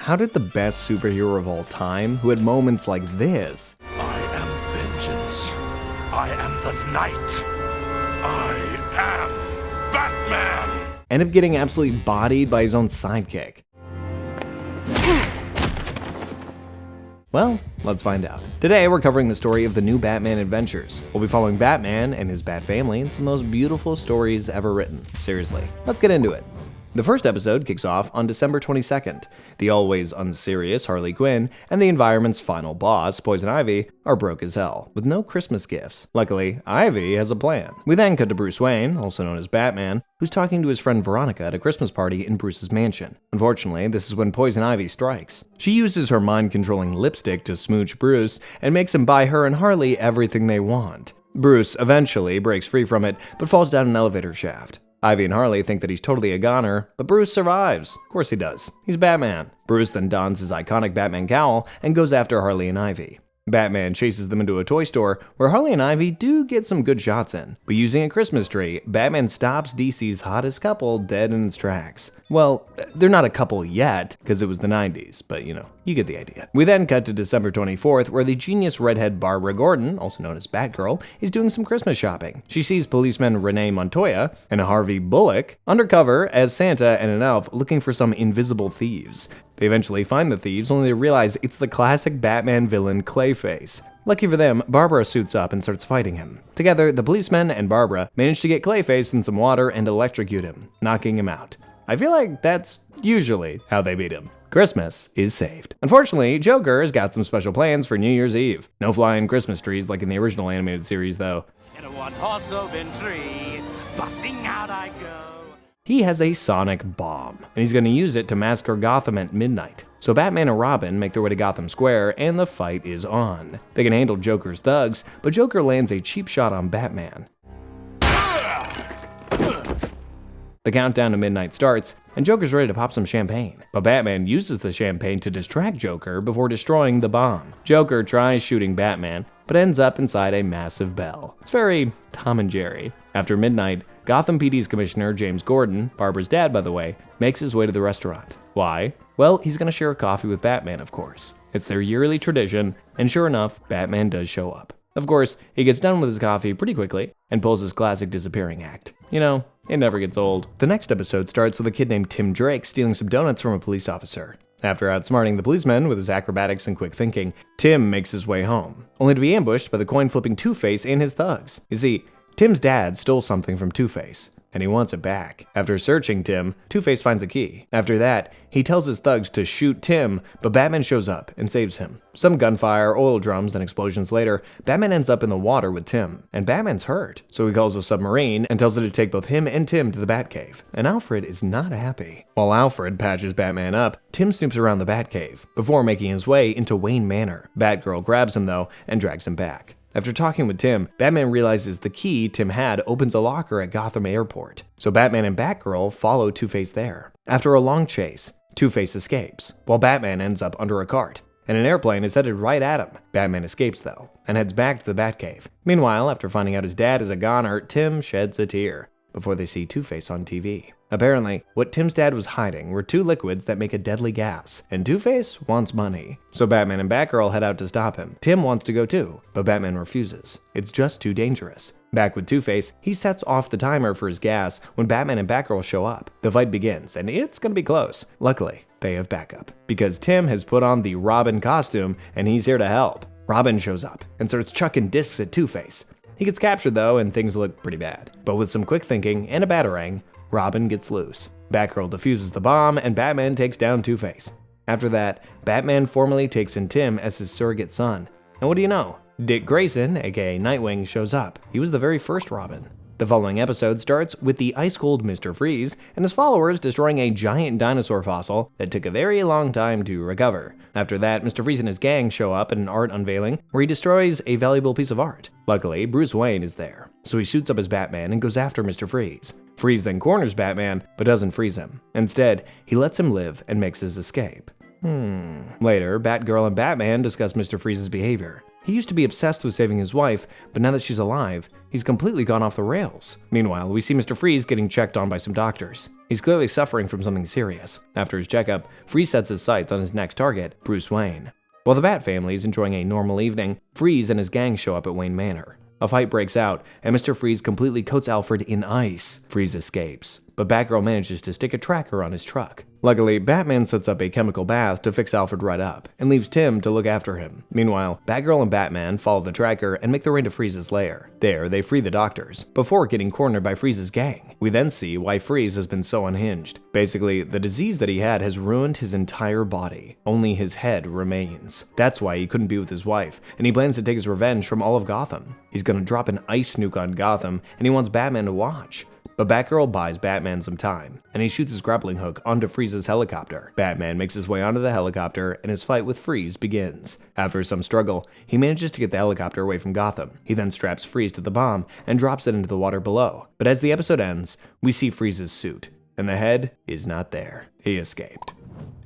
How did the best superhero of all time, who had moments like this, I am vengeance. I am the night. I am Batman. end up getting absolutely bodied by his own sidekick? Well, let's find out. Today, we're covering the story of the new Batman adventures. We'll be following Batman and his Bat family in some of the most beautiful stories ever written. Seriously, let's get into it. The first episode kicks off on December 22nd. The always unserious Harley Quinn and the environment's final boss, Poison Ivy, are broke as hell, with no Christmas gifts. Luckily, Ivy has a plan. We then cut to Bruce Wayne, also known as Batman, who's talking to his friend Veronica at a Christmas party in Bruce's mansion. Unfortunately, this is when Poison Ivy strikes. She uses her mind-controlling lipstick to smooch Bruce and makes him buy her and Harley everything they want. Bruce eventually breaks free from it, but falls down an elevator shaft. Ivy and Harley think that he's totally a goner, but Bruce survives. Of course he does. He's Batman. Bruce then dons his iconic Batman cowl and goes after Harley and Ivy. Batman chases them into a toy store where Harley and Ivy do get some good shots in. But using a Christmas tree, Batman stops DC's hottest couple dead in its tracks. Well, they're not a couple yet, because it was the 90s, but you get the idea. We then cut to December 24th, where the genius redhead Barbara Gordon, also known as Batgirl, is doing some Christmas shopping. She sees policeman Renee Montoya and Harvey Bullock undercover as Santa and an elf looking for some invisible thieves. They eventually find the thieves, only to realize it's the classic Batman villain Clayface. Lucky for them, Barbara suits up and starts fighting him. Together, the policeman and Barbara manage to get Clayface in some water and electrocute him, knocking him out. I feel like that's usually how they beat him. Christmas is saved. Unfortunately, Joker has got some special plans for New Year's Eve. No flying Christmas trees like in the original animated series, though. In a one-horse open tree, busting out I go. He has a sonic bomb, and he's going to use it to massacre Gotham at midnight. So Batman and Robin make their way to Gotham Square, and the fight is on. They can handle Joker's thugs, but Joker lands a cheap shot on Batman. The countdown to midnight starts, and Joker's ready to pop some champagne. But Batman uses the champagne to distract Joker before destroying the bomb. Joker tries shooting Batman, but ends up inside a massive bell. It's very Tom and Jerry. After midnight, Gotham PD's Commissioner James Gordon, Barbara's dad by the way, makes his way to the restaurant. Why? Well, he's gonna share a coffee with Batman, of course. It's their yearly tradition, and sure enough, Batman does show up. Of course, he gets done with his coffee pretty quickly and pulls his classic disappearing act. It never gets old. The next episode starts with a kid named Tim Drake stealing some donuts from a police officer. After outsmarting the policeman with his acrobatics and quick thinking, Tim makes his way home, only to be ambushed by the coin-flipping Two-Face and his thugs. You see, Tim's dad stole something from Two-Face, and he wants it back. After searching Tim, Two-Face finds a key. After that, he tells his thugs to shoot Tim, but Batman shows up and saves him. Some gunfire, oil drums, and explosions later, Batman ends up in the water with Tim, and Batman's hurt, so he calls a submarine and tells it to take both him and Tim to the Batcave, and Alfred is not happy. While Alfred patches Batman up, Tim snoops around the Batcave, before making his way into Wayne Manor. Batgirl grabs him though, and drags him back. After talking with Tim, Batman realizes the key Tim had opens a locker at Gotham Airport, so Batman and Batgirl follow Two-Face there. After a long chase, Two-Face escapes, while Batman ends up under a cart, and an airplane is headed right at him. Batman escapes though, and heads back to the Batcave. Meanwhile, after finding out his dad is a goner, Tim sheds a tear before they see Two-Face on TV. Apparently, what Tim's dad was hiding were two liquids that make a deadly gas, and Two-Face wants money. So Batman and Batgirl head out to stop him. Tim wants to go too, but Batman refuses. It's just too dangerous. Back with Two-Face, he sets off the timer for his gas when Batman and Batgirl show up. The fight begins, and it's gonna be close. Luckily, they have backup, because Tim has put on the Robin costume, and he's here to help. Robin shows up and starts chucking discs at Two-Face. He gets captured though, and things look pretty bad. But with some quick thinking and a batarang, Robin gets loose. Batgirl defuses the bomb, and Batman takes down Two-Face. After that, Batman formally takes in Tim as his surrogate son. And what do you know? Dick Grayson, aka Nightwing, shows up. He was the very first Robin. The following episode starts with the ice-cold Mr. Freeze and his followers destroying a giant dinosaur fossil that took a very long time to recover. After that, Mr. Freeze and his gang show up at an art unveiling where he destroys a valuable piece of art. Luckily, Bruce Wayne is there, so he suits up as Batman and goes after Mr. Freeze. Freeze then corners Batman, but doesn't freeze him. Instead, he lets him live and makes his escape. Later, Batgirl and Batman discuss Mr. Freeze's behavior. He used to be obsessed with saving his wife, but now that she's alive, he's completely gone off the rails. Meanwhile, we see Mr. Freeze getting checked on by some doctors. He's clearly suffering from something serious. After his checkup, Freeze sets his sights on his next target, Bruce Wayne. While the Bat family is enjoying a normal evening, Freeze and his gang show up at Wayne Manor. A fight breaks out, and Mr. Freeze completely coats Alfred in ice. Freeze escapes, but Batgirl manages to stick a tracker on his truck. Luckily, Batman sets up a chemical bath to fix Alfred right up, and leaves Tim to look after him. Meanwhile, Batgirl and Batman follow the tracker and make their way to Freeze's lair. There, they free the doctors, before getting cornered by Freeze's gang. We then see why Freeze has been so unhinged. Basically, the disease that he had has ruined his entire body. Only his head remains. That's why he couldn't be with his wife, and he plans to take his revenge from all of Gotham. He's gonna drop an ice nuke on Gotham, and he wants Batman to watch. But Batgirl buys Batman some time, and he shoots his grappling hook onto Freeze's helicopter. Batman makes his way onto the helicopter, and his fight with Freeze begins. After some struggle, he manages to get the helicopter away from Gotham. He then straps Freeze to the bomb and drops it into the water below. But as the episode ends, we see Freeze's suit, and the head is not there. He escaped.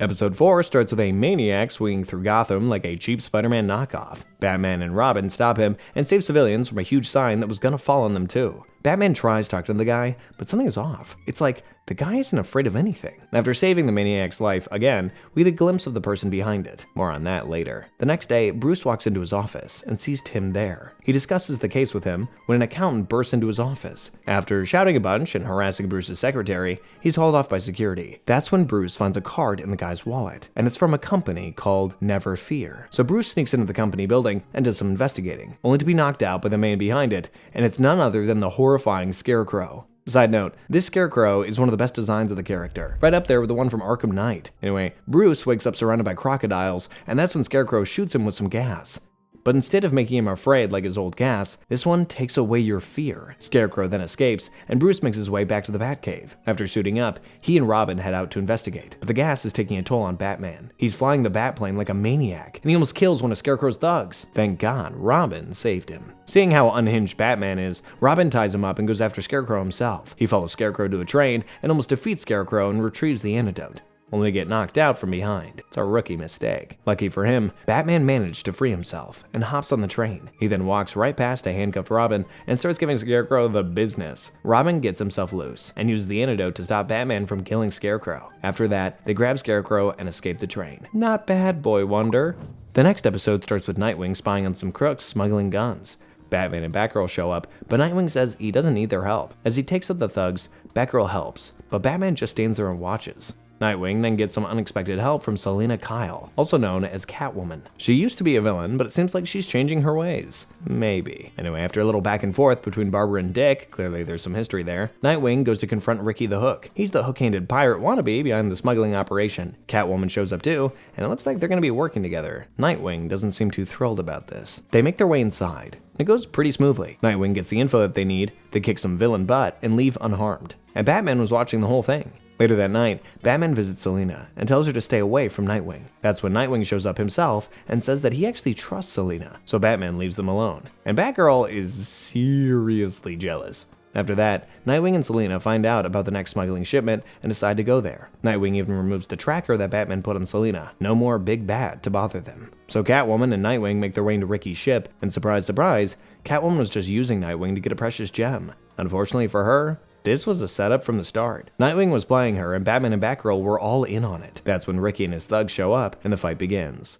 Episode 4 starts with a maniac swinging through Gotham like a cheap Spider-Man knockoff. Batman and Robin stop him and save civilians from a huge sign that was gonna fall on them too. Batman tries talking to the guy, but something is off. It's like the guy isn't afraid of anything. After saving the maniac's life again, we get a glimpse of the person behind it. More on that later. The next day, Bruce walks into his office and sees Tim there. He discusses the case with him when an accountant bursts into his office. After shouting a bunch and harassing Bruce's secretary, he's hauled off by security. That's when Bruce finds a card in the guy's wallet, and it's from a company called Never Fear. So Bruce sneaks into the company building and does some investigating, only to be knocked out by the man behind it, and it's none other than the horrifying Scarecrow. Side note, this Scarecrow is one of the best designs of the character, right up there with the one from Arkham Knight. Anyway, Bruce wakes up surrounded by crocodiles, and that's when Scarecrow shoots him with some gas. But instead of making him afraid like his old gas, this one takes away your fear. Scarecrow then escapes, and Bruce makes his way back to the Batcave. After suiting up, he and Robin head out to investigate, but the gas is taking a toll on Batman. He's flying the Batplane like a maniac, and he almost kills one of Scarecrow's thugs. Thank God, Robin saved him. Seeing how unhinged Batman is, Robin ties him up and goes after Scarecrow himself. He follows Scarecrow to a train and almost defeats Scarecrow and retrieves the antidote, only to get knocked out from behind. It's a rookie mistake. Lucky for him, Batman managed to free himself and hops on the train. He then walks right past a handcuffed Robin and starts giving Scarecrow the business. Robin gets himself loose and uses the antidote to stop Batman from killing Scarecrow. After that, they grab Scarecrow and escape the train. Not bad, boy wonder. The next episode starts with Nightwing spying on some crooks smuggling guns. Batman and Batgirl show up, but Nightwing says he doesn't need their help. As he takes up the thugs, Batgirl helps, but Batman just stands there and watches. Nightwing then gets some unexpected help from Selina Kyle, also known as Catwoman. She used to be a villain, but it seems like she's changing her ways. Maybe. Anyway, after a little back and forth between Barbara and Dick, clearly there's some history there, Nightwing goes to confront Ricky the Hook. He's the hook-handed pirate wannabe behind the smuggling operation. Catwoman shows up too, and it looks like they're gonna be working together. Nightwing doesn't seem too thrilled about this. They make their way inside. It goes pretty smoothly. Nightwing gets the info that they need, they kick some villain butt, and leave unharmed. And Batman was watching the whole thing. Later that night, Batman visits Selina and tells her to stay away from Nightwing. That's when Nightwing shows up himself and says that he actually trusts Selina, so Batman leaves them alone. And Batgirl is seriously jealous. After that, Nightwing and Selina find out about the next smuggling shipment and decide to go there. Nightwing even removes the tracker that Batman put on Selina. No more Big Bat to bother them. So Catwoman and Nightwing make their way into Ricky's ship, and surprise, surprise, Catwoman was just using Nightwing to get a precious gem. Unfortunately for her, this was a setup from the start. Nightwing was playing her, and Batman and Batgirl were all in on it. That's when Ricky and his thugs show up, and the fight begins.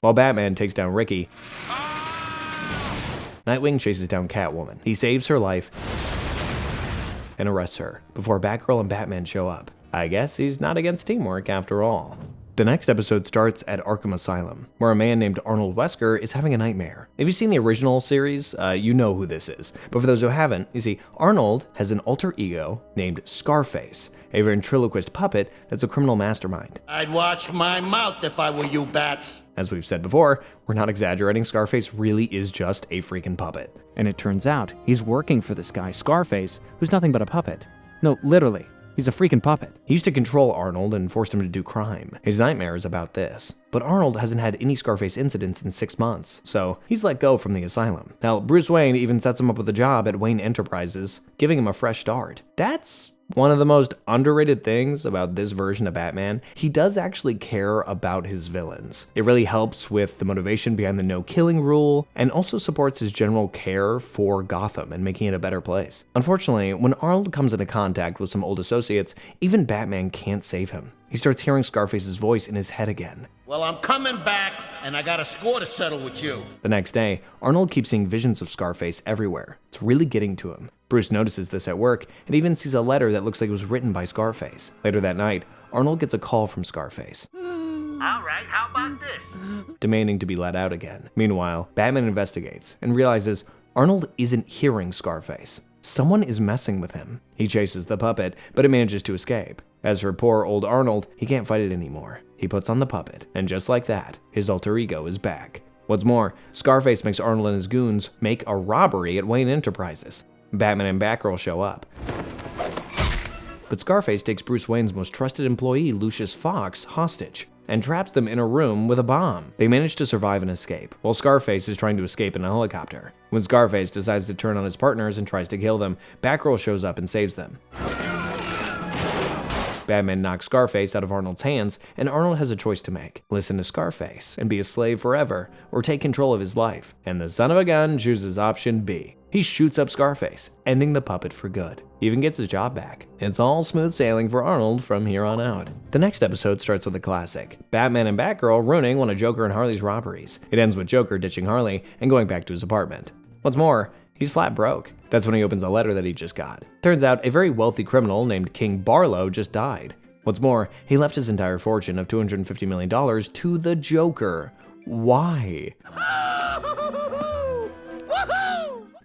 While Batman takes down Ricky, Nightwing chases down Catwoman. He saves her life and arrests her before Batgirl and Batman show up. I guess he's not against teamwork after all. The next episode starts at Arkham Asylum, where a man named Arnold Wesker is having a nightmare. If you've seen the original series, you know who this is. But for those who haven't, you see, Arnold has an alter ego named Scarface, a ventriloquist puppet that's a criminal mastermind. I'd watch my mouth if I were you, Bats. As we've said before, we're not exaggerating, Scarface really is just a freaking puppet. And it turns out he's working for this guy, Scarface, who's nothing but a puppet. No, literally. He's a freaking puppet. He used to control Arnold and forced him to do crime. His nightmare is about this. But Arnold hasn't had any Scarface incidents in 6 months, so he's let go from the asylum. Now, Bruce Wayne even sets him up with a job at Wayne Enterprises, giving him a fresh start. That's One of the most underrated things about this version of Batman, he does actually care about his villains. It really helps with the motivation behind the no killing rule, and also supports his general care for Gotham and making it a better place. Unfortunately, when Arnold comes into contact with some old associates, even Batman can't save him. He starts hearing Scarface's voice in his head again. Well, I'm coming back, and I got a score to settle with you. The next day, Arnold keeps seeing visions of Scarface everywhere. It's really getting to him. Bruce notices this at work and even sees a letter that looks like it was written by Scarface. Later that night, Arnold gets a call from Scarface, All right, how about this? demanding to be let out again. Meanwhile, Batman investigates and realizes Arnold isn't hearing Scarface. Someone is messing with him. He chases the puppet, but it manages to escape. As for poor old Arnold, he can't fight it anymore. He puts on the puppet, and just like that, his alter ego is back. What's more, Scarface makes Arnold and his goons make a robbery at Wayne Enterprises. Batman and Batgirl show up. But Scarface takes Bruce Wayne's most trusted employee, Lucius Fox, hostage and traps them in a room with a bomb. They manage to survive and escape, while Scarface is trying to escape in a helicopter. When Scarface decides to turn on his partners and tries to kill them, Batgirl shows up and saves them. Batman knocks Scarface out of Arnold's hands, and Arnold has a choice to make. Listen to Scarface and be a slave forever, or take control of his life. And the son of a gun chooses option B. He shoots up Scarface, ending the puppet for good. He even gets his job back. It's all smooth sailing for Arnold from here on out. The next episode starts with a classic, Batman and Batgirl ruining one of Joker and Harley's robberies. It ends with Joker ditching Harley and going back to his apartment. What's more, he's flat broke. That's when he opens a letter that he just got. Turns out a very wealthy criminal named King Barlow just died. What's more, he left his entire fortune of $250 million to the Joker. Why?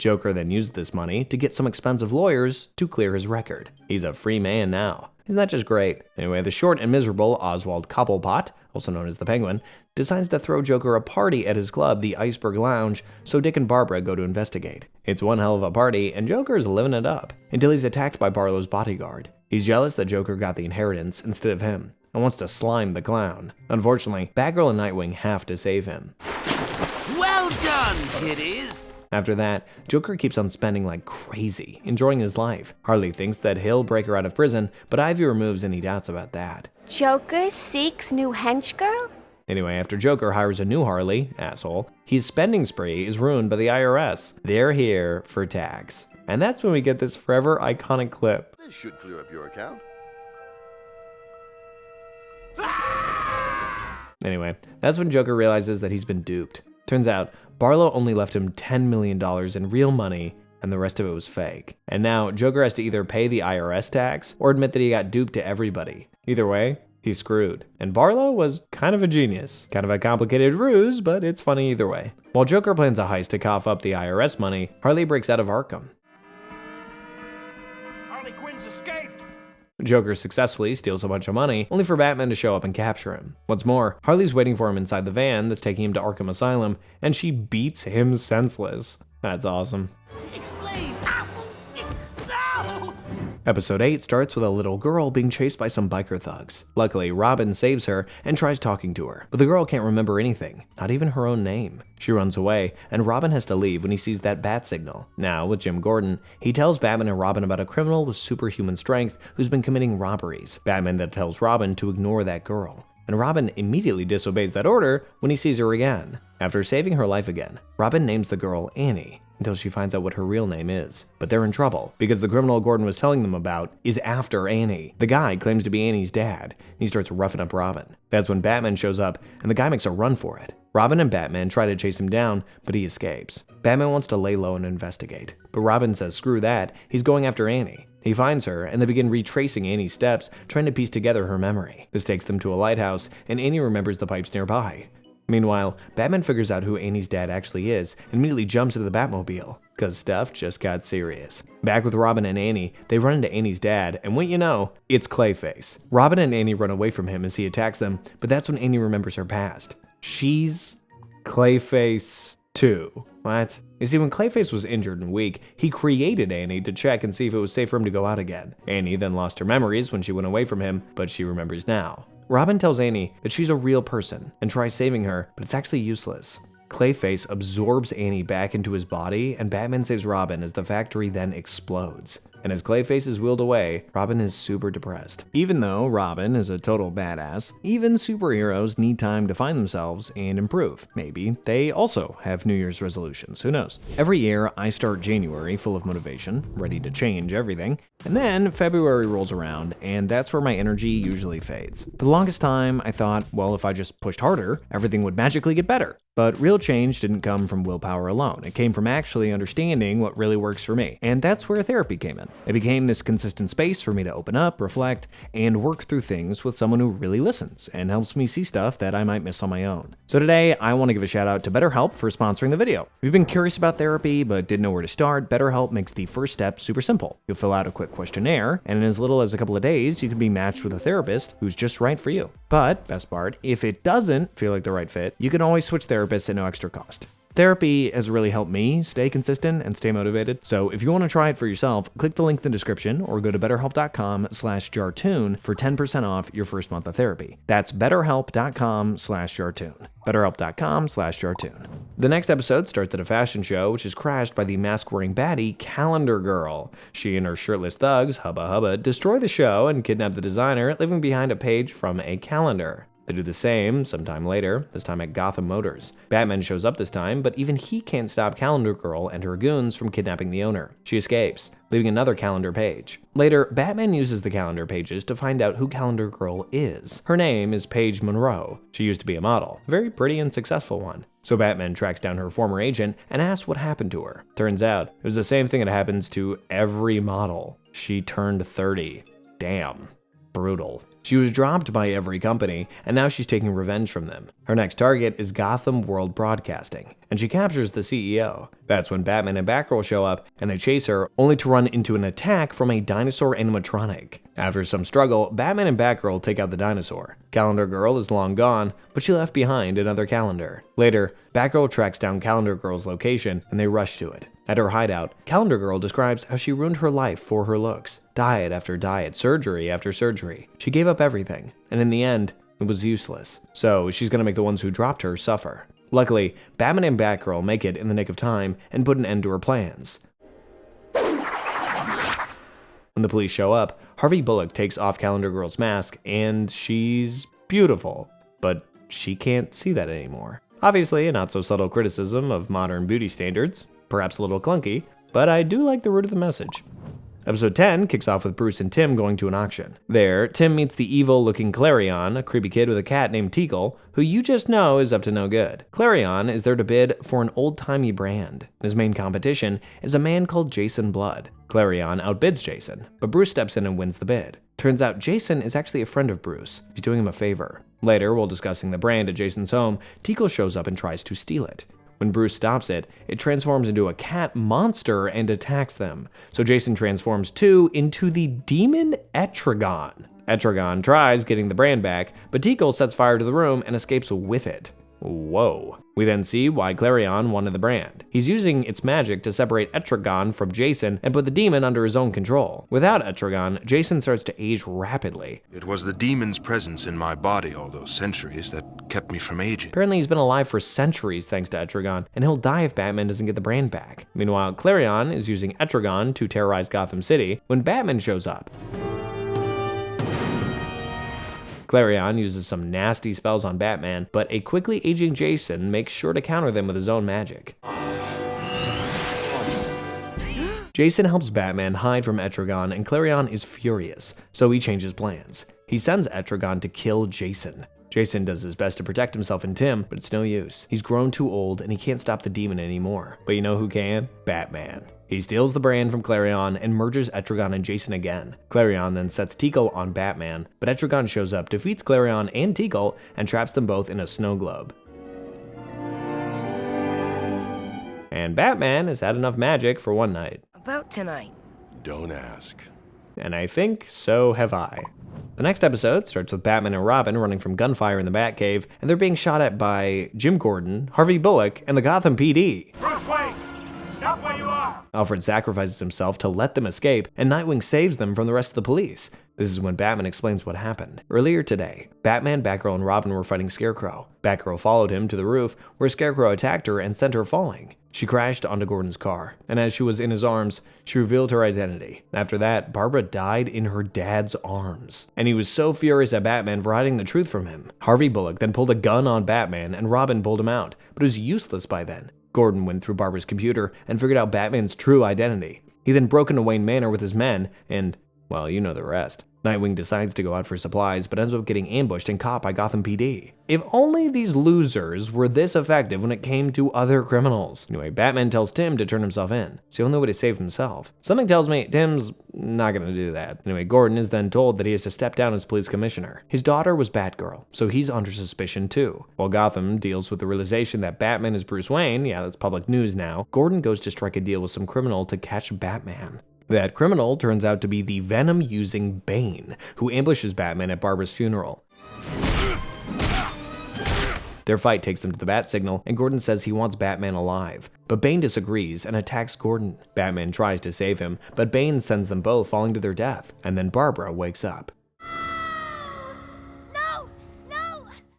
Joker then used this money to get some expensive lawyers to clear his record. He's a free man now. Isn't that just great? Anyway, the short and miserable Oswald Cobblepot, also known as the Penguin, decides to throw Joker a party at his club, the Iceberg Lounge, so Dick and Barbara go to investigate. It's one hell of a party, and Joker is living it up, until he's attacked by Barlow's bodyguard. He's jealous that Joker got the inheritance instead of him, and wants to slime the clown. Unfortunately, Batgirl and Nightwing have to save him. Well done, kiddies. After that, Joker keeps on spending like crazy, enjoying his life. Harley thinks that he'll break her out of prison, but Ivy removes any doubts about that. Joker seeks new hench girl? Anyway, after Joker hires a new Harley, asshole, his spending spree is ruined by the IRS. They're here for tax. And that's when we get this forever iconic clip. This should clear up your account. Anyway, that's when Joker realizes that he's been duped. Turns out, Barlow only left him $10 million in real money, and the rest of it was fake. And now, Joker has to either pay the IRS tax or admit that he got duped to everybody. Either way, he's screwed. And Barlow was kind of a genius. Kind of a complicated ruse, but it's funny either way. While Joker plans a heist to cough up the IRS money, Harley breaks out of Arkham. Harley Quinn's escaped. Joker successfully steals a bunch of money, only for Batman to show up and capture him. What's more, Harley's waiting for him inside the van that's taking him to Arkham Asylum, and she beats him senseless. That's awesome. Explain. Ow. No. Episode 8 starts with a little girl being chased by some biker thugs. Luckily, Robin saves her and tries talking to her, but the girl can't remember anything, not even her own name. She runs away, and Robin has to leave when he sees that bat signal. Now, with Jim Gordon, he tells Batman and Robin about a criminal with superhuman strength who's been committing robberies. Batman then tells Robin to ignore that girl, and Robin immediately disobeys that order when he sees her again. After saving her life again, Robin names the girl Annie, until she finds out what her real name is. But they're in trouble, because the criminal Gordon was telling them about is after Annie. The guy claims to be Annie's dad, and he starts roughing up Robin. That's when Batman shows up, and the guy makes a run for it. Robin and Batman try to chase him down, but he escapes. Batman wants to lay low and investigate, but Robin says screw that, he's going after Annie. He finds her, and they begin retracing Annie's steps, trying to piece together her memory. This takes them to a lighthouse, and Annie remembers the pipes nearby. Meanwhile, Batman figures out who Annie's dad actually is and immediately jumps into the Batmobile, cause stuff just got serious. Back with Robin and Annie, they run into Annie's dad, and what you know, it's Clayface. Robin and Annie run away from him as he attacks them, but that's when Annie remembers her past. She's Clayface too. What? You see, when Clayface was injured and weak, he created Annie to check and see if it was safe for him to go out again. Annie then lost her memories when she went away from him, but she remembers now. Robin tells Annie that she's a real person and tries saving her, but it's actually useless. Clayface absorbs Annie back into his body, and Batman saves Robin as the factory then explodes. And as Clayface is wheeled away, Robin is super depressed. Even though Robin is a total badass, even superheroes need time to find themselves and improve. Maybe they also have New Year's resolutions, who knows? Every year, I start January full of motivation, ready to change everything, and then February rolls around, and that's where my energy usually fades. For the longest time, I thought, well, if I just pushed harder, everything would magically get better. But real change didn't come from willpower alone. It came from actually understanding what really works for me. And that's where therapy came in. It became this consistent space for me to open up, reflect, and work through things with someone who really listens and helps me see stuff that I might miss on my own. So today, I want to give a shout out to BetterHelp for sponsoring the video. If you've been curious about therapy but didn't know where to start, BetterHelp makes the first step super simple. You'll fill out a quick questionnaire, and in as little as a couple of days, you can be matched with a therapist who's just right for you. But, best part, if it doesn't feel like the right fit, you can always switch therapists at no extra cost. Therapy has really helped me stay consistent and stay motivated. So if you want to try it for yourself, click the link in the description or go to betterhelp.com/jartoon for 10% off your first month of therapy. That's betterhelp.com/jartoon. betterhelp.com/jartoon. The next episode starts at a fashion show, which is crashed by the mask-wearing baddie, Calendar Girl. She and her shirtless thugs, Hubba Hubba, destroy the show and kidnap the designer, leaving behind a page from a calendar. They do the same sometime later, this time at Gotham Motors. Batman shows up this time, but even he can't stop Calendar Girl and her goons from kidnapping the owner. She escapes, leaving another calendar page. Later, Batman uses the calendar pages to find out who Calendar Girl is. Her name is Paige Monroe. She used to be a model, a very pretty and successful one. So Batman tracks down her former agent and asks what happened to her. Turns out, it was the same thing that happens to every model. She turned 30. Damn. Brutal. She was dropped by every company, and now she's taking revenge from them. Her next target is Gotham World Broadcasting, and she captures the CEO. That's when Batman and Batgirl show up, and they chase her, only to run into an attack from a dinosaur animatronic. After some struggle, Batman and Batgirl take out the dinosaur. Calendar Girl is long gone, but she left behind another calendar. Later, Batgirl tracks down Calendar Girl's location, and they rush to it. At her hideout, Calendar Girl describes how she ruined her life for her looks. Diet after diet, surgery after surgery. She gave up everything, and in the end, it was useless. So she's gonna make the ones who dropped her suffer. Luckily, Batman and Batgirl make it in the nick of time and put an end to her plans. When the police show up, Harvey Bullock takes off Calendar Girl's mask, and she's beautiful. But she can't see that anymore. Obviously, a not so subtle criticism of modern beauty standards. Perhaps a little clunky, but I do like the root of the message. Episode 10 kicks off with Bruce and Tim going to an auction. There, Tim meets the evil-looking Clarion, a creepy kid with a cat named Teagle, who you just know is up to no good. Clarion is there to bid for an old-timey brand. His main competition is a man called Jason Blood. Clarion outbids Jason, but Bruce steps in and wins the bid. Turns out Jason is actually a friend of Bruce. He's doing him a favor. Later, while discussing the brand at Jason's home, Teagle shows up and tries to steal it. When Bruce stops it, it transforms into a cat monster and attacks them. So Jason transforms too into the demon Etrigan. Etrigan tries getting the brand back, but Teagle sets fire to the room and escapes with it. Whoa. We then see why Clarion wanted the brand. He's using its magic to separate Etrigan from Jason and put the demon under his own control. Without Etrigan, Jason starts to age rapidly. It was the demon's presence in my body all those centuries that kept me from aging. Apparently he's been alive for centuries thanks to Etrigan, and he'll die if Batman doesn't get the brand back. Meanwhile, Clarion is using Etrigan to terrorize Gotham City when Batman shows up. Clarion uses some nasty spells on Batman, but a quickly aging Jason makes sure to counter them with his own magic. Jason helps Batman hide from Etrigan, and Clarion is furious, so he changes plans. He sends Etrigan to kill Jason. Jason does his best to protect himself and Tim, but it's no use. He's grown too old and he can't stop the demon anymore. But you know who can? Batman. He steals the brand from Clarion and merges Etrigan and Jason again. Clarion then sets Teagle on Batman, but Etrigan shows up, defeats Clarion and Teagle, and traps them both in a snow globe. And Batman has had enough magic for one night. About tonight. Don't ask. And I think so have I. The next episode starts with Batman and Robin running from gunfire in the Batcave, and they're being shot at by Jim Gordon, Harvey Bullock, and the Gotham PD. Bruce Wayne, stop where you are! Alfred sacrifices himself to let them escape, and Nightwing saves them from the rest of the police. This is when Batman explains what happened. Earlier today, Batman, Batgirl, and Robin were fighting Scarecrow. Batgirl followed him to the roof, where Scarecrow attacked her and sent her falling. She crashed onto Gordon's car, and as she was in his arms, she revealed her identity. After that, Barbara died in her dad's arms, and he was so furious at Batman for hiding the truth from him. Harvey Bullock then pulled a gun on Batman, and Robin pulled him out, but it was useless by then. Gordon went through Barbara's computer and figured out Batman's true identity. He then broke into Wayne Manor with his men, and, well, you know the rest. Nightwing decides to go out for supplies, but ends up getting ambushed and caught by Gotham PD. If only these losers were this effective when it came to other criminals. Anyway, Batman tells Tim to turn himself in. It's the only way to save himself. Something tells me Tim's not gonna do that. Anyway, Gordon is then told that he has to step down as police commissioner. His daughter was Batgirl, so he's under suspicion too. While Gotham deals with the realization that Batman is Bruce Wayne, yeah, that's public news now, Gordon goes to strike a deal with some criminal to catch Batman. That criminal turns out to be the venom-using Bane, who ambushes Batman at Barbara's funeral. Their fight takes them to the bat signal, and Gordon says he wants Batman alive. But Bane disagrees and attacks Gordon. Batman tries to save him, but Bane sends them both falling to their death, and then Barbara wakes up. No!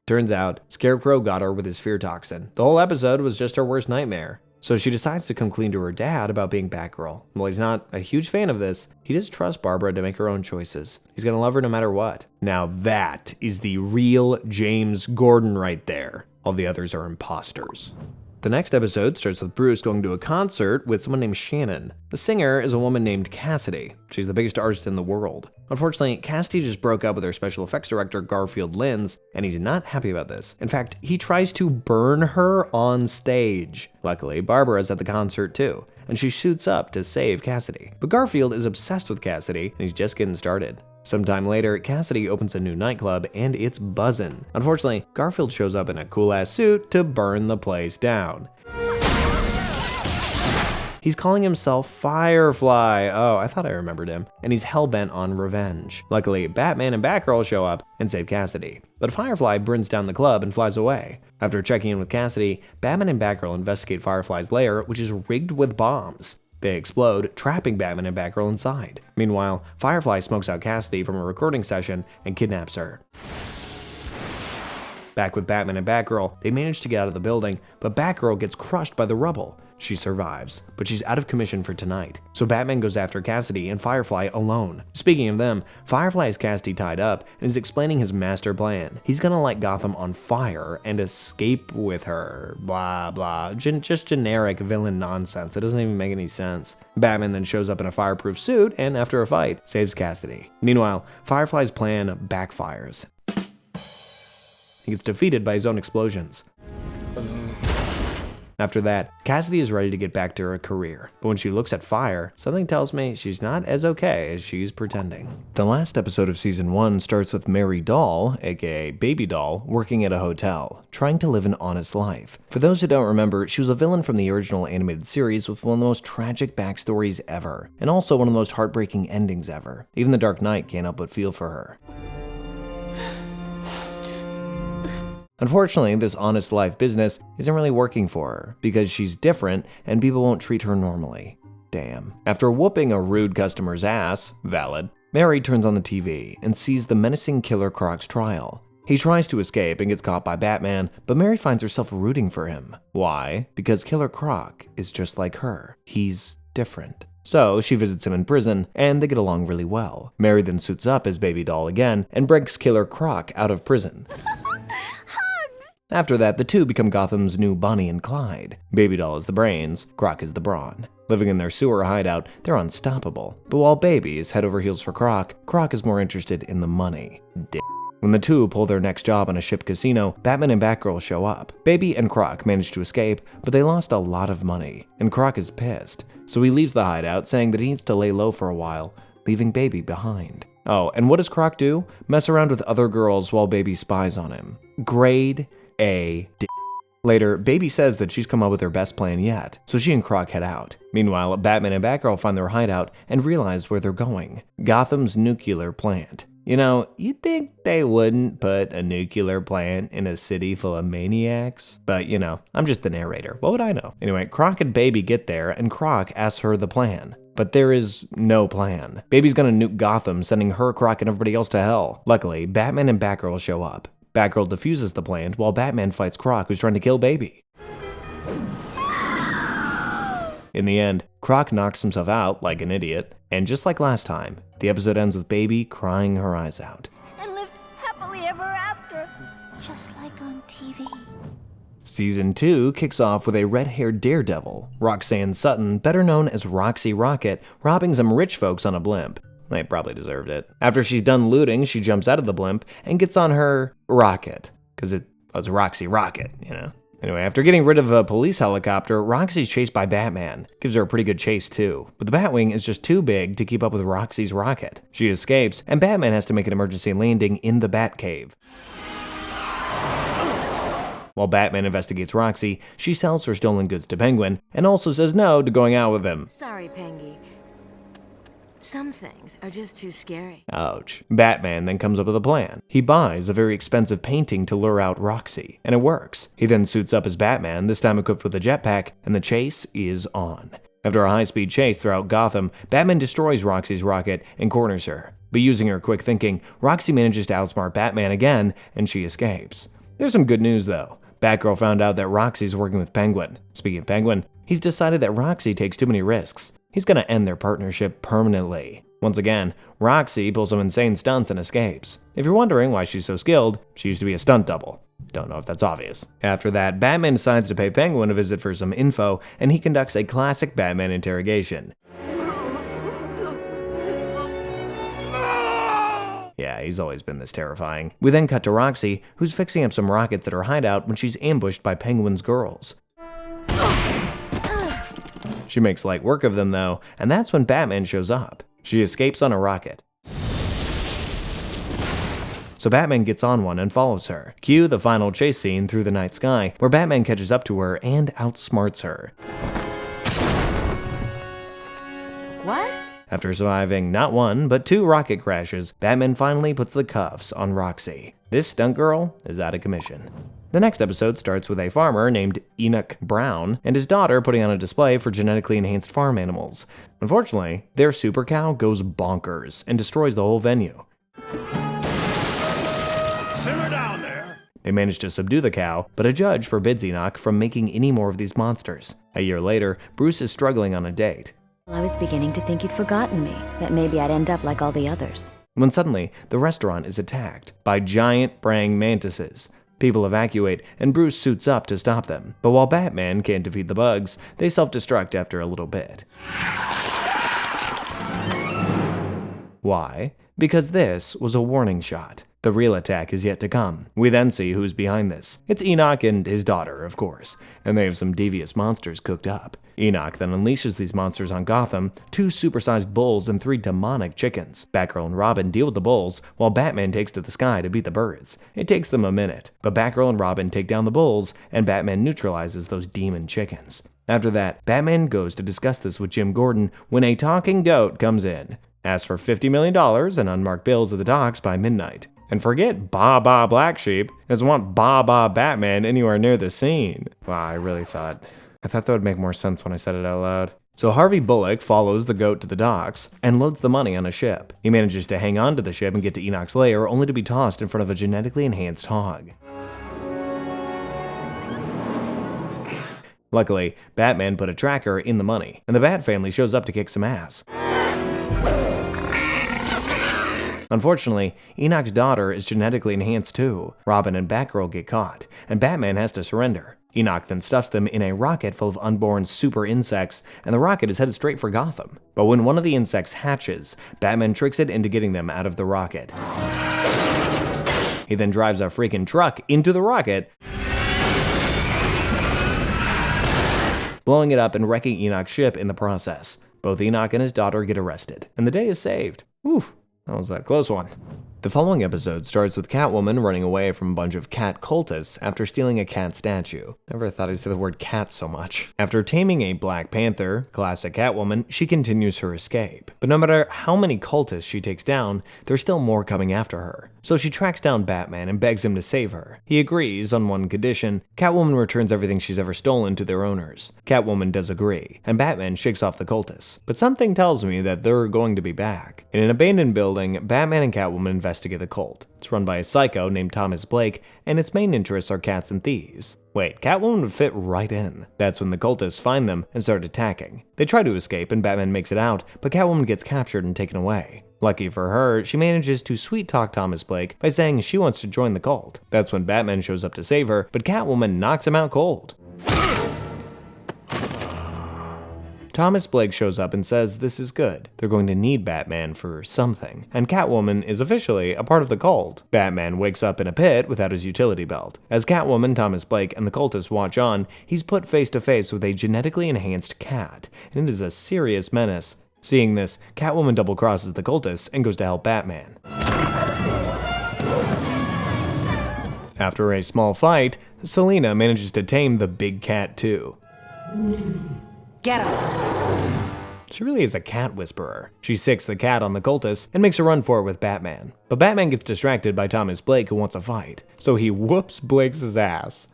Turns out, Scarecrow got her with his fear toxin. The whole episode was just her worst nightmare. So she decides to come clean to her dad about being Batgirl. While he's not a huge fan of this, he does trust Barbara to make her own choices. He's gonna love her no matter what. Now that is the real James Gordon right there. All the others are imposters. The next episode starts with Bruce going to a concert with someone named Shannon. The singer is a woman named Cassidy. She's the biggest artist in the world. Unfortunately, Cassidy just broke up with her special effects director, Garfield Lins, and he's not happy about this. In fact, he tries to burn her on stage. Luckily, Barbara's at the concert too, and she shoots up to save Cassidy. But Garfield is obsessed with Cassidy, and he's just getting started. Sometime later, Cassidy opens a new nightclub, and it's buzzin'. Unfortunately, Garfield shows up in a cool-ass suit to burn the place down. He's calling himself Firefly. Oh, I thought I remembered him. And he's hell-bent on revenge. Luckily, Batman and Batgirl show up and save Cassidy. But Firefly burns down the club and flies away. After checking in with Cassidy, Batman and Batgirl investigate Firefly's lair, which is rigged with bombs. They explode, trapping Batman and Batgirl inside. Meanwhile, Firefly smokes out Cassidy from a recording session and kidnaps her. Back with Batman and Batgirl, they manage to get out of the building, but Batgirl gets crushed by the rubble. She survives, but she's out of commission for tonight. So Batman goes after Cassidy and Firefly alone. Speaking of them, Firefly has Cassidy tied up and is explaining his master plan. He's gonna light Gotham on fire and escape with her. Blah, blah. Just generic villain nonsense. It doesn't even make any sense. Batman then shows up in a fireproof suit and, after a fight, saves Cassidy. Meanwhile, Firefly's plan backfires. He gets defeated by his own explosions. After that, Cassidy is ready to get back to her career, but when she looks at fire, something tells me she's not as okay as she's pretending. The last episode of season 1 starts with Mary Doll, aka Baby Doll, working at a hotel, trying to live an honest life. For those who don't remember, she was a villain from the original animated series with one of the most tragic backstories ever, and also one of the most heartbreaking endings ever. Even the Dark Knight can't help but feel for her. Unfortunately, this honest life business isn't really working for her because she's different and people won't treat her normally. Damn. After whooping a rude customer's ass, valid, Mary turns on the TV and sees the menacing Killer Croc's trial. He tries to escape and gets caught by Batman, but Mary finds herself rooting for him. Why? Because Killer Croc is just like her. He's different. So she visits him in prison, and they get along really well. Mary then suits up as Baby Doll again and breaks Killer Croc out of prison. After that, the two become Gotham's new Bonnie and Clyde. Baby Doll is the brains, Croc is the brawn. Living in their sewer hideout, they're unstoppable. But while Baby is head over heels for Croc, Croc is more interested in the money. When the two pull their next job on a ship casino, Batman and Batgirl show up. Baby and Croc manage to escape, but they lost a lot of money, and Croc is pissed. So he leaves the hideout, saying that he needs to lay low for a while, leaving Baby behind. Oh, and what does Croc do? Mess around with other girls while Baby spies on him. Grade A. Later, Baby says that she's come up with her best plan yet, so she and Croc head out. Meanwhile, Batman and Batgirl find their hideout and realize where they're going. Gotham's nuclear plant. You know, you'd think they wouldn't put a nuclear plant in a city full of maniacs. But, you know, I'm just the narrator. What would I know? Anyway, Croc and Baby get there, and Croc asks her the plan. But there is no plan. Baby's gonna nuke Gotham, sending her, Croc, and everybody else to hell. Luckily, Batman and Batgirl show up. Batgirl defuses the plan while Batman fights Croc, who's trying to kill Baby. In the end, Croc knocks himself out like an idiot, and just like last time, the episode ends with Baby crying her eyes out. And lived happily ever after, just like on TV. Season 2 kicks off with a red-haired daredevil, Roxanne Sutton, better known as Roxy Rocket, robbing some rich folks on a blimp. They probably deserved it. After she's done looting, she jumps out of the blimp and gets on her rocket, because it was Roxy Rocket, you know. Anyway, after getting rid of a police helicopter, Roxy's chased by Batman. Gives her a pretty good chase too, but the Batwing is just too big to keep up with Roxy's rocket. She escapes, and Batman has to make an emergency landing in the Batcave. While Batman investigates Roxy, she sells her stolen goods to Penguin, and also says no to going out with him. Sorry, Pengy. Some things are just too scary. Ouch. Batman then comes up with a plan. He buys a very expensive painting to lure out Roxy, and it works. He then suits up as Batman, this time equipped with a jetpack, and the chase is on. After a high-speed chase throughout Gotham, Batman destroys Roxy's rocket and corners her. But using her quick thinking, Roxy manages to outsmart Batman again, and she escapes. There's some good news though. Batgirl found out that Roxy's working with Penguin. Speaking of Penguin, he's decided that Roxy takes too many risks. He's gonna end their partnership permanently. Once again, Roxy pulls some insane stunts and escapes. If you're wondering why she's so skilled, she used to be a stunt double. Don't know if that's obvious. After that, Batman decides to pay Penguin a visit for some info, and he conducts a classic Batman interrogation. Yeah, he's always been this terrifying. We then cut to Roxy, who's fixing up some rockets at her hideout when she's ambushed by Penguin's girls. She makes light work of them though, and that's when Batman shows up. She escapes on a rocket. So Batman gets on one and follows her. Cue the final chase scene through the night sky, where Batman catches up to her and outsmarts her. What? After surviving not one, but 2 rocket crashes, Batman finally puts the cuffs on Roxy. This stunt girl is out of commission. The next episode starts with a farmer named Enoch Brown and his daughter putting on a display for genetically enhanced farm animals. Unfortunately, their super cow goes bonkers and destroys the whole venue. Simmer down there. They manage to subdue the cow, but a judge forbids Enoch from making any more of these monsters. A year later, Bruce is struggling on a date. I was beginning to think you'd forgotten me, that maybe I'd end up like all the others. When suddenly, the restaurant is attacked by giant praying mantises. People evacuate, and Bruce suits up to stop them. But while Batman can't defeat the bugs, they self-destruct after a little bit. Why? Because this was a warning shot. The real attack is yet to come. We then see who's behind this. It's Enoch and his daughter, of course, and they have some devious monsters cooked up. Enoch then unleashes these monsters on Gotham, 2 supersized bulls and 3 demonic chickens. Batgirl and Robin deal with the bulls, while Batman takes to the sky to beat the birds. It takes them a minute, but Batgirl and Robin take down the bulls, and Batman neutralizes those demon chickens. After that, Batman goes to discuss this with Jim Gordon when a talking goat comes in. Asks for $50 million and unmarked bills at the docks by midnight. And forget Ba Black Sheep, doesn't want Ba Batman anywhere near the scene. Wow, I thought that would make more sense when I said it out loud. So Harvey Bullock follows the goat to the docks and loads the money on a ship. He manages to hang on to the ship and get to Enoch's lair, only to be tossed in front of a genetically enhanced hog. Luckily, Batman put a tracker in the money, and the Bat family shows up to kick some ass. Unfortunately, Enoch's daughter is genetically enhanced too. Robin and Batgirl get caught, and Batman has to surrender. Enoch then stuffs them in a rocket full of unborn super insects, and the rocket is headed straight for Gotham. But when one of the insects hatches, Batman tricks it into getting them out of the rocket. He then drives a freaking truck into the rocket, blowing it up and wrecking Enoch's ship in the process. Both Enoch and his daughter get arrested, and the day is saved. Whew. That was a close one. The following episode starts with Catwoman running away from a bunch of cat cultists after stealing a cat statue. Never thought I'd say the word cat so much. After taming a Black Panther, classic Catwoman, she continues her escape. But no matter how many cultists she takes down, there's still more coming after her. So she tracks down Batman and begs him to save her. He agrees on one condition: Catwoman returns everything she's ever stolen to their owners. Catwoman does agree, and Batman shakes off the cultists. But something tells me that they're going to be back. In an abandoned building, Batman and Catwoman investigate the cult. It's run by a psycho named Thomas Blake, and its main interests are cats and thieves. Wait, Catwoman would fit right in. That's when the cultists find them and start attacking. They try to escape and Batman makes it out, but Catwoman gets captured and taken away. Lucky for her, she manages to sweet-talk Thomas Blake by saying she wants to join the cult. That's when Batman shows up to save her, but Catwoman knocks him out cold. Thomas Blake shows up and says this is good. They're going to need Batman for something, and Catwoman is officially a part of the cult. Batman wakes up in a pit without his utility belt. As Catwoman, Thomas Blake, and the cultists watch on, he's put face to face with a genetically enhanced cat, and it is a serious menace. Seeing this, Catwoman double-crosses the cultists and goes to help Batman. After a small fight, Selina manages to tame the big cat too. Get him! She really is a cat whisperer. She sicks the cat on the cultist and makes a run for it with Batman. But Batman gets distracted by Thomas Blake, who wants a fight, so he whoops Blake's ass.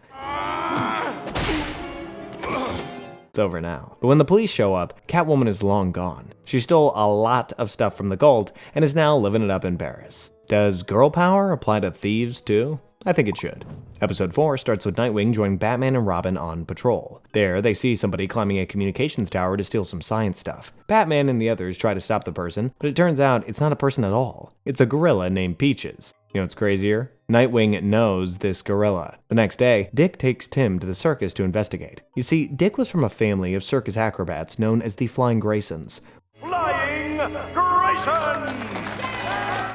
It's over now. But when the police show up, Catwoman is long gone. She stole a lot of stuff from the cult and is now living it up in Paris. Does girl power apply to thieves too? I think it should. Episode 4 starts with Nightwing joining Batman and Robin on patrol. There, they see somebody climbing a communications tower to steal some science stuff. Batman and the others try to stop the person, but it turns out it's not a person at all. It's a gorilla named Peaches. You know what's crazier? Nightwing knows this gorilla. The next day, Dick takes Tim to the circus to investigate. You see, Dick was from a family of circus acrobats known as the Flying Graysons. Flying Grayson!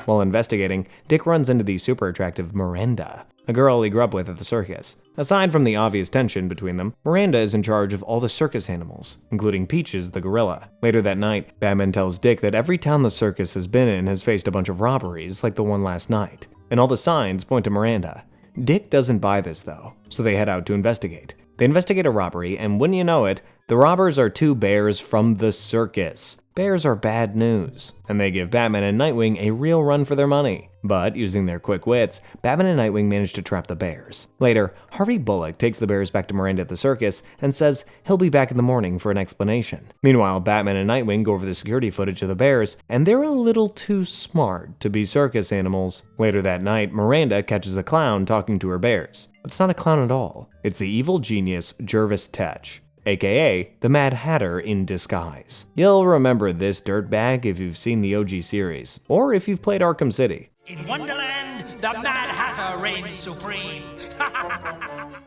While investigating, Dick runs into the super attractive Miranda, a girl he grew up with at the circus. Aside from the obvious tension between them, Miranda is in charge of all the circus animals, including Peaches the gorilla. Later that night, Batman tells Dick that every town the circus has been in has faced a bunch of robberies like the one last night, and all the signs point to Miranda. Dick doesn't buy this though, so they head out to investigate. They investigate a robbery, and wouldn't you know it, the robbers are two bears from the circus. Bears are bad news, and they give Batman and Nightwing a real run for their money. But, using their quick wits, Batman and Nightwing manage to trap the bears. Later, Harvey Bullock takes the bears back to Miranda at the circus and says he'll be back in the morning for an explanation. Meanwhile, Batman and Nightwing go over the security footage of the bears, and they're a little too smart to be circus animals. Later that night, Miranda catches a clown talking to her bears. It's not a clown at all. It's the evil genius Jervis Tetch, aka the Mad Hatter in disguise. You'll remember this dirtbag if you've seen the OG series, or if you've played Arkham City. In Wonderland, the Mad Hatter reigns supreme.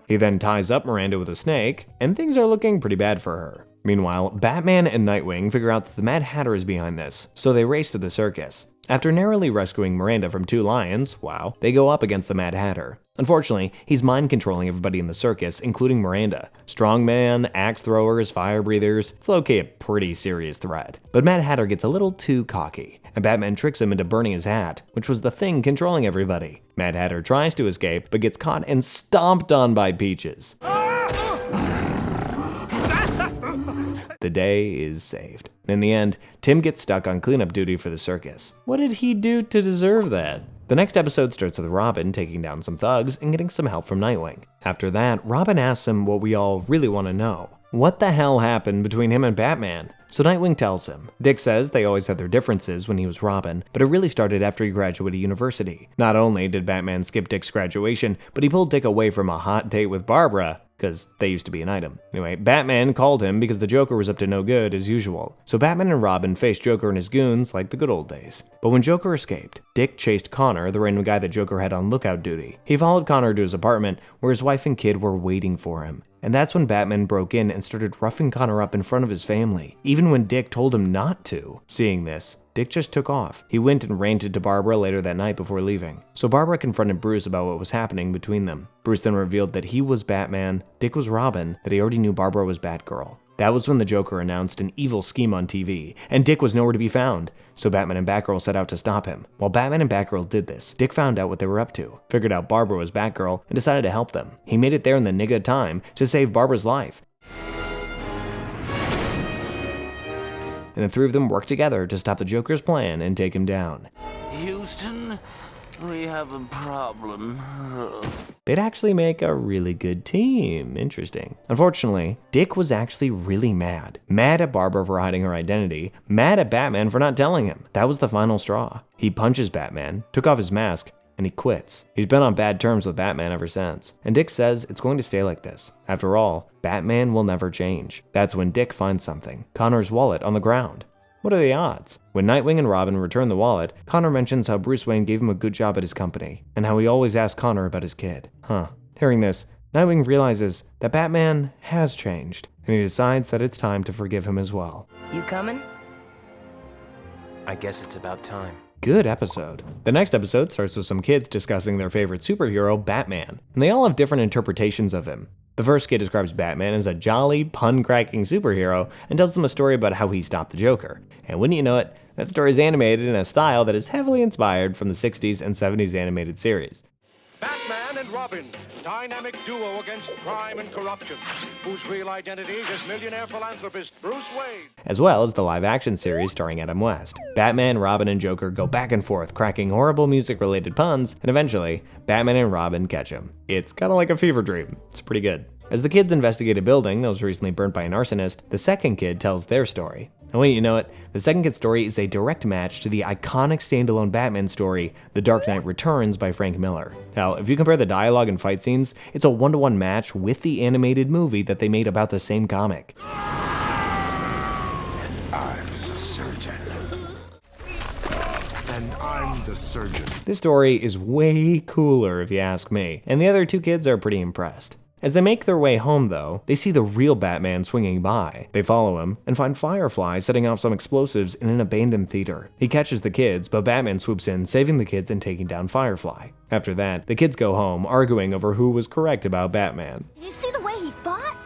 He then ties up Miranda with a snake, and things are looking pretty bad for her. Meanwhile, Batman and Nightwing figure out that the Mad Hatter is behind this, so they race to the circus. After narrowly rescuing Miranda from two lions, they go up against the Mad Hatter. Unfortunately, he's mind-controlling everybody in the circus, including Miranda. Strongmen, axe throwers, fire breathers, it's low-key a pretty serious threat. But Mad Hatter gets a little too cocky, and Batman tricks him into burning his hat, which was the thing controlling everybody. Mad Hatter tries to escape, but gets caught and stomped on by Peaches. The day is saved. In the end, Tim gets stuck on cleanup duty for the circus. What did he do to deserve that? The next episode starts with Robin taking down some thugs and getting some help from Nightwing. After that, Robin asks him what we all really want to know. What the hell happened between him and Batman? So Nightwing tells him. Dick says they always had their differences when he was Robin, but it really started after he graduated university. Not only did Batman skip Dick's graduation, but he pulled Dick away from a hot date with Barbara, because they used to be an item. Anyway, Batman called him because the Joker was up to no good as usual. So Batman and Robin faced Joker and his goons like the good old days. But when Joker escaped, Dick chased Connor, the random guy that Joker had on lookout duty. He followed Connor to his apartment where his wife and kid were waiting for him. And that's when Batman broke in and started roughing Connor up in front of his family, even when Dick told him not to. Seeing this, Dick just took off. He went and ranted to Barbara later that night before leaving. So Barbara confronted Bruce about what was happening between them. Bruce then revealed that he was Batman, Dick was Robin, that he already knew Barbara was Batgirl. That was when the Joker announced an evil scheme on TV, and Dick was nowhere to be found. So Batman and Batgirl set out to stop him. While Batman and Batgirl did this, Dick found out what they were up to, figured out Barbara was Batgirl, and decided to help them. He made it there in the nick of time to save Barbara's life. And the three of them worked together to stop the Joker's plan and take him down. Houston, we have a problem. They'd actually make a really good team. Interesting. Unfortunately, Dick was actually really mad. Mad at Barbara for hiding her identity, mad at Batman for not telling him. That was the final straw. He punches Batman, took off his mask, and he quits. He's been on bad terms with Batman ever since. And Dick says it's going to stay like this. After all, Batman will never change. That's when Dick finds something, Connor's wallet on the ground. What are the odds? When Nightwing and Robin return the wallet, Connor mentions how Bruce Wayne gave him a good job at his company, and how he always asked Connor about his kid. Hearing this, Nightwing realizes that Batman has changed, and he decides that it's time to forgive him as well. You coming? I guess it's about time. Good episode. The next episode starts with some kids discussing their favorite superhero, Batman, and they all have different interpretations of him. The first kid describes Batman as a jolly, pun-cracking superhero and tells them a story about how he stopped the Joker. And wouldn't you know it, that story is animated in a style that is heavily inspired from the 60s and 70s animated series. Batman and Robin, dynamic duo against crime and corruption, whose real identity is millionaire philanthropist Bruce Wayne. As well as the live-action series starring Adam West. Batman, Robin, and Joker go back and forth, cracking horrible music-related puns, and eventually, Batman and Robin catch him. It's kind of like a fever dream. It's pretty good. As the kids investigate a building that was recently burnt by an arsonist, the second kid tells their story. And wait, you know it, the second kid's story is a direct match to the iconic standalone Batman story, The Dark Knight Returns by Frank Miller. Hell, if you compare the dialogue and fight scenes, it's a 1-to-1 match with the animated movie that they made about the same comic. I'm the surgeon. And I'm the surgeon. This story is way cooler if you ask me, and the other two kids are pretty impressed. As they make their way home, though, they see the real Batman swinging by. They follow him and find Firefly setting off some explosives in an abandoned theater. He catches the kids, but Batman swoops in, saving the kids and taking down Firefly. After that, the kids go home, arguing over who was correct about Batman. Did you see the way he fought?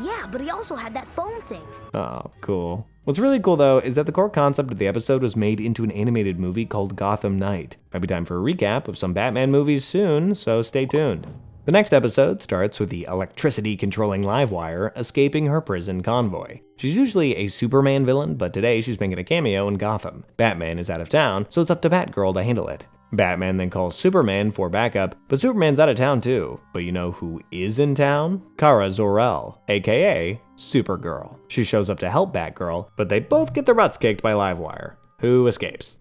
Yeah, but he also had that phone thing. Oh, cool. What's really cool, though, is that the core concept of the episode was made into an animated movie called Gotham Knight. Might be time for a recap of some Batman movies soon, so stay tuned. The next episode starts with the electricity-controlling Livewire escaping her prison convoy. She's usually a Superman villain, but today she's making a cameo in Gotham. Batman is out of town, so it's up to Batgirl to handle it. Batman then calls Superman for backup, but Superman's out of town too. But you know who is in town? Kara Zor-El, aka Supergirl. She shows up to help Batgirl, but they both get their butts kicked by Livewire, who escapes.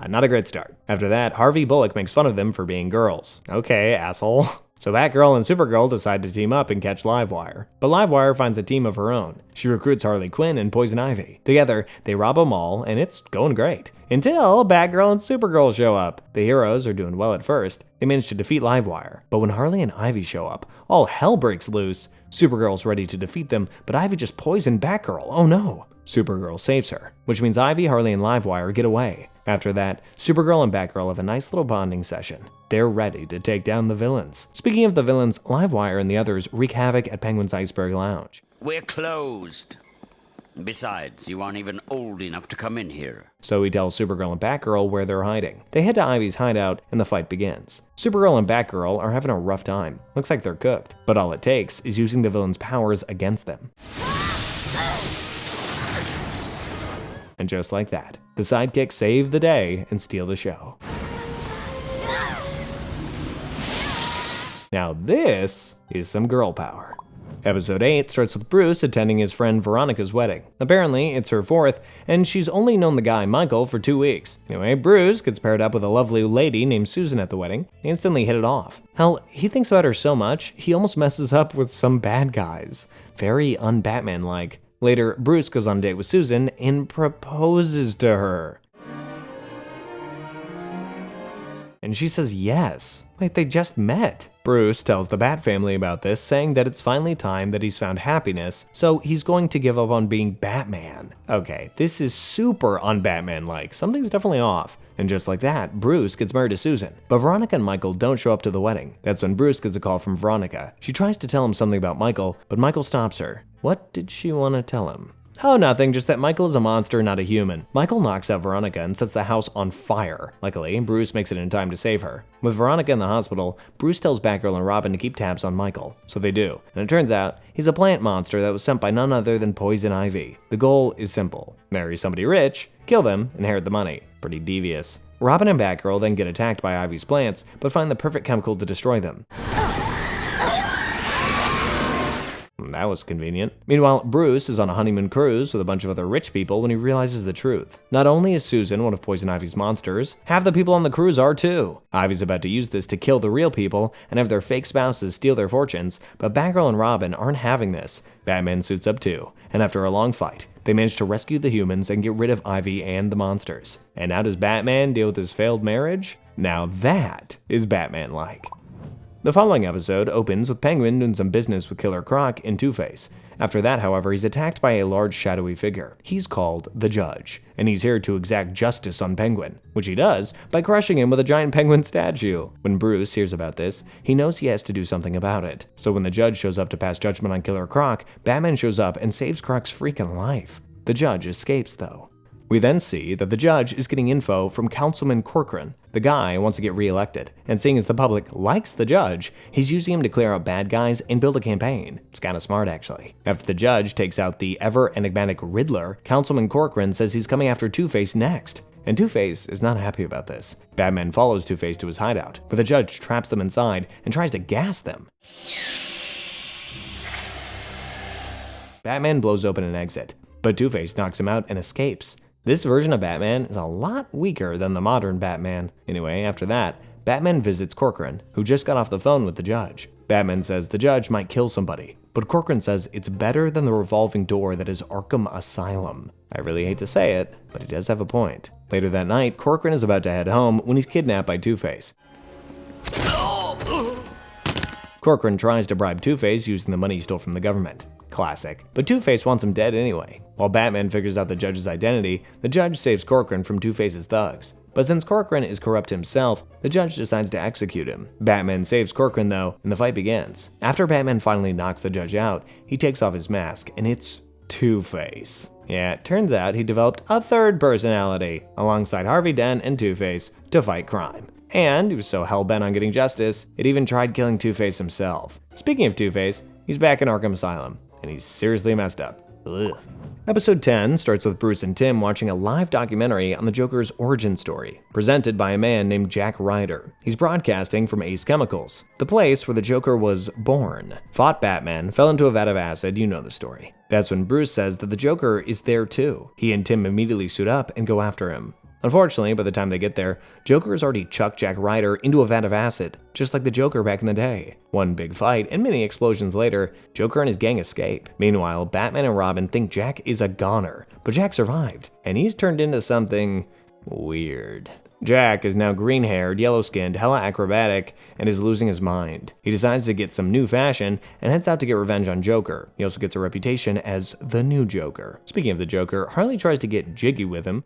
Not a great start. After that, Harvey Bullock makes fun of them for being girls. Okay, asshole. So Batgirl and Supergirl decide to team up and catch Livewire. But Livewire finds a team of her own. She recruits Harley Quinn and Poison Ivy. Together, they rob a mall, and it's going great. Until Batgirl and Supergirl show up. The heroes are doing well at first. They manage to defeat Livewire. But when Harley and Ivy show up, all hell breaks loose. Supergirl's ready to defeat them, but Ivy just poisoned Batgirl. Oh no. Supergirl saves her, which means Ivy, Harley, and Livewire get away. After that, Supergirl and Batgirl have a nice little bonding session. They're ready to take down the villains. Speaking of the villains, Livewire and the others wreak havoc at Penguin's Iceberg Lounge. We're closed. Besides, you aren't even old enough to come in here. So he tells Supergirl and Batgirl where they're hiding. They head to Ivy's hideout and the fight begins. Supergirl and Batgirl are having a rough time. Looks like they're cooked. But all it takes is using the villains' powers against them. And just like that, the sidekicks save the day and steal the show. Now this is some girl power. Episode 8 starts with Bruce attending his friend Veronica's wedding. Apparently, it's her 4th, and she's only known the guy Michael for 2 weeks. Anyway, Bruce gets paired up with a lovely lady named Susan at the wedding. They instantly hit it off. Hell, he thinks about her so much, he almost messes up with some bad guys. Very un-Batman-like. Later, Bruce goes on a date with Susan and proposes to her. And she says yes. Wait, they just met. Bruce tells the Bat family about this, saying that it's finally time that he's found happiness, so he's going to give up on being Batman. Okay, this is super un-Batman-like. Something's definitely off. And just like that, Bruce gets married to Susan. But Veronica and Michael don't show up to the wedding. That's when Bruce gets a call from Veronica. She tries to tell him something about Michael, but Michael stops her. What did she want to tell him? Oh, nothing, just that Michael is a monster, not a human. Michael knocks out Veronica and sets the house on fire. Luckily, Bruce makes it in time to save her. With Veronica in the hospital, Bruce tells Batgirl and Robin to keep tabs on Michael. So they do. And it turns out, he's a plant monster that was sent by none other than Poison Ivy. The goal is simple. Marry somebody rich, kill them, inherit the money. Pretty devious. Robin and Batgirl then get attacked by Ivy's plants, but find the perfect chemical to destroy them. That was convenient. Meanwhile, Bruce is on a honeymoon cruise with a bunch of other rich people when he realizes the truth. Not only is Susan one of Poison Ivy's monsters, half the people on the cruise are too. Ivy's about to use this to kill the real people and have their fake spouses steal their fortunes, but Batgirl and Robin aren't having this. Batman suits up too, and after a long fight, they manage to rescue the humans and get rid of Ivy and the monsters. And how does Batman deal with his failed marriage? Now that is Batman-like. The following episode opens with Penguin doing some business with Killer Croc and Two-Face. After that, however, he's attacked by a large shadowy figure. He's called the Judge, and he's here to exact justice on Penguin, which he does by crushing him with a giant penguin statue. When Bruce hears about this, he knows he has to do something about it. So when the Judge shows up to pass judgment on Killer Croc, Batman shows up and saves Croc's freaking life. The Judge escapes though. We then see that the Judge is getting info from Councilman Corcoran. The guy wants to get reelected, and seeing as the public likes the Judge, he's using him to clear out bad guys and build a campaign. It's kinda smart, actually. After the Judge takes out the ever-enigmatic Riddler, Councilman Corcoran says he's coming after Two-Face next. And Two-Face is not happy about this. Batman follows Two-Face to his hideout, but the Judge traps them inside and tries to gas them. Batman blows open an exit, but Two-Face knocks him out and escapes. This version of Batman is a lot weaker than the modern Batman. Anyway, after that, Batman visits Corcoran, who just got off the phone with the Judge. Batman says the Judge might kill somebody, but Corcoran says it's better than the revolving door that is Arkham Asylum. I really hate to say it, but he does have a point. Later that night, Corcoran is about to head home when he's kidnapped by Two-Face. Corcoran tries to bribe Two-Face using the money he stole from the government. Classic. But Two-Face wants him dead anyway. While Batman figures out the Judge's identity, the Judge saves Corcoran from Two-Face's thugs. But since Corcoran is corrupt himself, the Judge decides to execute him. Batman saves Corcoran though, and the fight begins. After Batman finally knocks the Judge out, he takes off his mask, and it's Two-Face. Yeah, it turns out he developed a third personality, alongside Harvey Dent and Two-Face, to fight crime. And he was so hell-bent on getting justice, it even tried killing Two-Face himself. Speaking of Two-Face, he's back in Arkham Asylum, and he's seriously messed up. Ugh. Episode 10 starts with Bruce and Tim watching a live documentary on the Joker's origin story, presented by a man named Jack Ryder. He's broadcasting from Ace Chemicals, the place where the Joker was born. Fought Batman, fell into a vat of acid, you know the story. That's when Bruce says that the Joker is there too. He and Tim immediately suit up and go after him. Unfortunately, by the time they get there, Joker has already chucked Jack Ryder into a vat of acid, just like the Joker back in the day. One big fight and many explosions later, Joker and his gang escape. Meanwhile, Batman and Robin think Jack is a goner, but Jack survived, and he's turned into something weird. Jack is now green-haired, yellow-skinned, hella acrobatic, and is losing his mind. He decides to get some new fashion and heads out to get revenge on Joker. He also gets a reputation as the new Joker. Speaking of the Joker, Harley tries to get jiggy with him.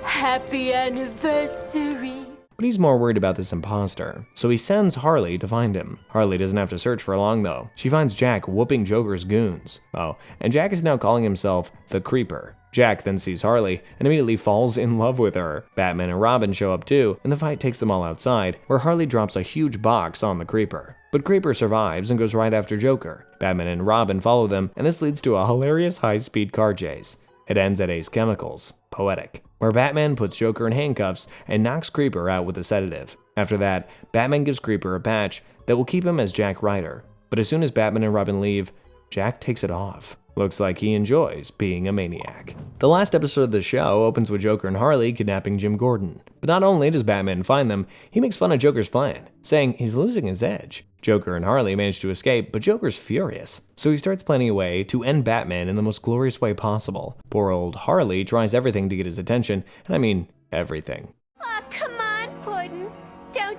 Happy anniversary. But he's more worried about this imposter, so he sends Harley to find him. Harley doesn't have to search for long though. She finds Jack whooping Joker's goons. Oh, and Jack is now calling himself the Creeper. Jack then sees Harley and immediately falls in love with her. Batman and Robin show up too, and the fight takes them all outside, where Harley drops a huge box on the Creeper. But Creeper survives and goes right after Joker. Batman and Robin follow them, and this leads to a hilarious high-speed car chase. It ends at Ace Chemicals. Poetic. Where Batman puts Joker in handcuffs and knocks Creeper out with a sedative. After that, Batman gives Creeper a patch that will keep him as Jack Ryder. But as soon as Batman and Robin leave, Jack takes it off. Looks like he enjoys being a maniac. The last episode of the show opens with Joker and Harley kidnapping Jim Gordon. But not only does Batman find them, he makes fun of Joker's plan, saying he's losing his edge. Joker and Harley manage to escape, but Joker's furious. So he starts planning a way to end Batman in the most glorious way possible. Poor old Harley tries everything to get his attention, and I mean everything. Aw, come on, Puddin'.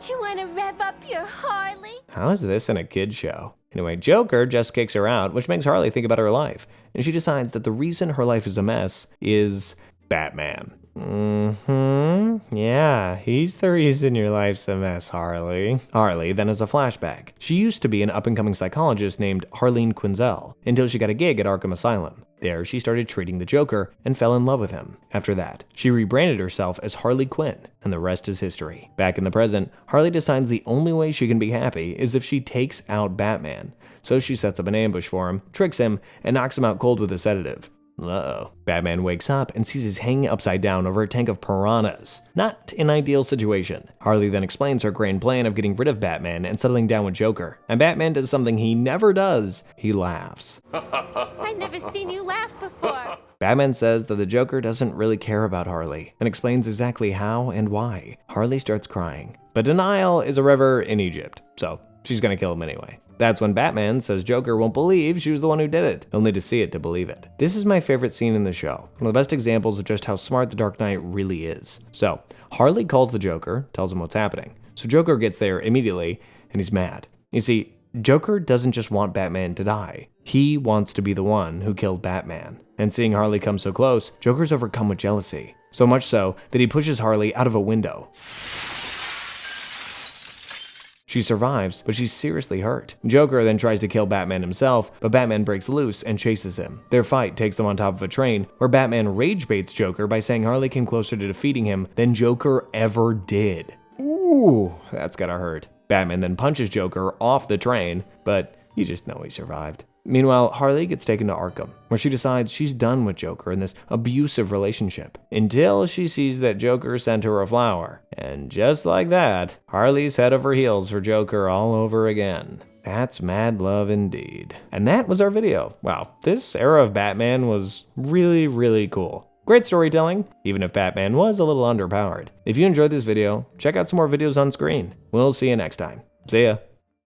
Don't you want to rev up your Harley? How is this in a kid's show? Anyway, Joker just kicks her out, which makes Harley think about her life. And she decides that the reason her life is a mess is Batman. Yeah, he's the reason your life's a mess, Harley. Harley then has a flashback. She used to be an up-and-coming psychologist named Harleen Quinzel until she got a gig at Arkham Asylum. There, she started treating the Joker and fell in love with him. After that, she rebranded herself as Harley Quinn, and the rest is history. Back in the present, Harley decides the only way she can be happy is if she takes out Batman. So she sets up an ambush for him, tricks him, and knocks him out cold with a sedative. Uh-oh. Batman wakes up and sees he's hanging upside down over a tank of piranhas. Not an ideal situation. Harley then explains her grand plan of getting rid of Batman and settling down with Joker. And Batman does something he never does. He laughs. I've never seen you laugh before. Batman says that the Joker doesn't really care about Harley and explains exactly how and why. Harley starts crying. But denial is a river in Egypt, so she's gonna kill him anyway. That's when Batman says Joker won't believe she was the one who did it. He'll need to see it to believe it. This is my favorite scene in the show. One of the best examples of just how smart the Dark Knight really is. So, Harley calls the Joker, tells him what's happening. So Joker gets there immediately, and he's mad. You see, Joker doesn't just want Batman to die. He wants to be the one who killed Batman. And seeing Harley come so close, Joker's overcome with jealousy. So much so that he pushes Harley out of a window. She survives, but she's seriously hurt. Joker then tries to kill Batman himself, but Batman breaks loose and chases him. Their fight takes them on top of a train, where Batman rage baits Joker by saying Harley came closer to defeating him than Joker ever did. Ooh, that's gotta hurt. Batman then punches Joker off the train, but you just know he survived. Meanwhile, Harley gets taken to Arkham, where she decides she's done with Joker in this abusive relationship, until she sees that Joker sent her a flower. And just like that, Harley's head over heels for Joker all over again. That's mad love indeed. And that was our video. Wow, this era of Batman was really, really cool. Great storytelling, even if Batman was a little underpowered. If you enjoyed this video, check out some more videos on screen. We'll see you next time. See ya.